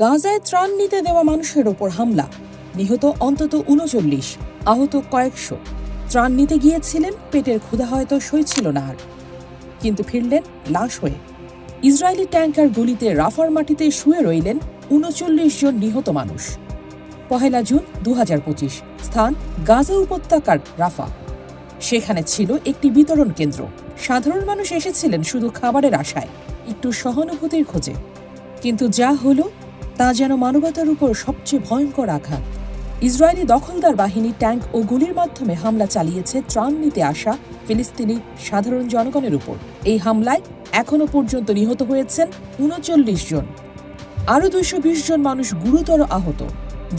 গাজায় ত্রাণ নিতে দেওয়া মানুষের ওপর হামলা, নিহত অন্তত ৩৯, আহত কয়েকশো। ত্রাণ নিতে গিয়েছিলেন, পেটের ক্ষুধা হয়তো সইছিল না আর, কিন্তু ফিরলেন লাশ হয়ে। ইসরায়েলি ট্যাঙ্কার গুলিতে রাফার মাটিতে শুয়ে রইলেন ৩৯ জন নিহত মানুষ। ১ জুন ২০২৫, স্থান গাজা উপত্যকার রাফা। সেখানে ছিল একটি বিতরণ কেন্দ্র। সাধারণ মানুষ এসেছিলেন শুধু খাবারের আশায়, একটু সহানুভূতির খোঁজে। কিন্তু যা হলো তা যেন মানবতার উপর সবচেয়ে ভয়ঙ্কর আঘাত। ইসরায়েলি দখলদার বাহিনী ট্যাঙ্ক ও গুলির মাধ্যমে হামলা চালিয়েছে ত্রাণ নিতে আসা ফিলিস্তিনি সাধারণ জনগণের উপর। এই হামলায় এখনো পর্যন্ত নিহত হয়েছেন ৩৯ জন। আরও ২২০ জন মানুষ গুরুতর আহত,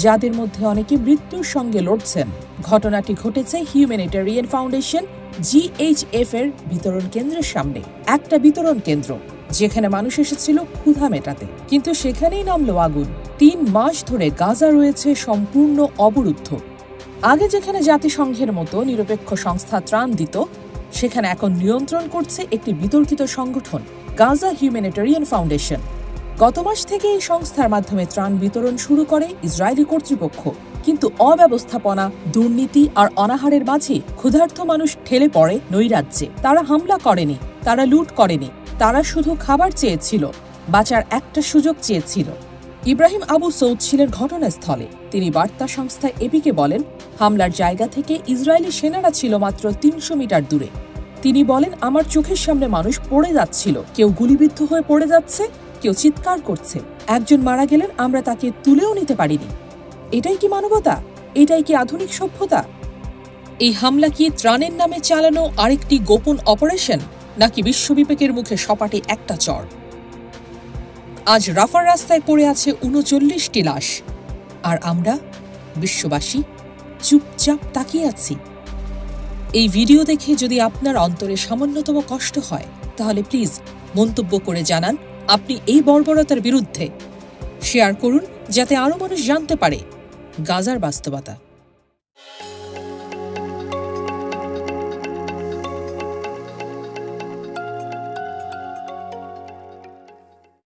যাদের মধ্যে অনেকে মৃত্যুর সঙ্গে লড়ছেন। ঘটনাটি ঘটেছে হিউম্যানিটেরিয়ান ফাউন্ডেশন GHF এর বিতরণ কেন্দ্রের সামনে। একটা বিতরণ কেন্দ্র যেখানে মানুষ এসেছিল ক্ষুধা মেটাতে, কিন্তু সেখানেই নামলো আগুন। ৩ মাস ধরে গাজা রয়েছে সম্পূর্ণ অবরুদ্ধ। আগে যেখানে জাতিসংঘের মতো নিরপেক্ষ সংস্থা ত্রাণ দিত, সেখানে এখন নিয়ন্ত্রণ করছে একটি বিতর্কিত সংগঠন, গাজা হিউম্যানিটেরিয়ান ফাউন্ডেশন। গত মাস থেকে এই সংস্থার মাধ্যমে ত্রাণ বিতরণ শুরু করে ইসরায়েলি কর্তৃপক্ষ। কিন্তু অব্যবস্থাপনা, দুর্নীতি আর অনাহারের মাঝে ক্ষুধার্ত মানুষ ঠেলে পড়ে নৈরাজ্যে। তারা হামলা করেনি, তারা লুট করেনি, তারা শুধু খাবার চেয়েছিল, বাঁচার একটা সুযোগ চেয়েছিল। ইব্রাহিম আবু সৌদ ছিলেন ঘটনাস্থলে। তিনি বার্তা সংস্থা এপিকে বলেন, হামলার জায়গা থেকে ইসরায়েলি সেনারা ছিল মাত্র ৩০০ মিটার দূরে। তিনি বলেন, আমার চোখের সামনে মানুষ পড়ে যাচ্ছিল, কেউ গুলিবিদ্ধ হয়ে পড়ে যাচ্ছে, কেউ চিৎকার করছে। একজন মারা গেলেন, আমরা তাকে তুলেও নিতে পারিনি। এটাই কি মানবতা? এটাই কি আধুনিক সভ্যতা? এই হামলা কি ত্রাণের নামে চালানো আরেকটি গোপন অপারেশন, নাকি বিশ্ববিবেকের মুখে সপাটে একটা চর? আজ রাফার রাস্তায় পড়ে আছে ৩৯টি লাশ, আর আমরা বিশ্ববাসী চুপচাপ তাকিয়ে আছি। এই ভিডিও দেখে যদি আপনার অন্তরে সামান্যতম কষ্ট হয়, তাহলে প্লিজ মন্তব্য করে জানান আপনি এই বর্বরতার বিরুদ্ধে। শেয়ার করুন যাতে আরও মানুষ জানতে পারে গাজার বাস্তবতা।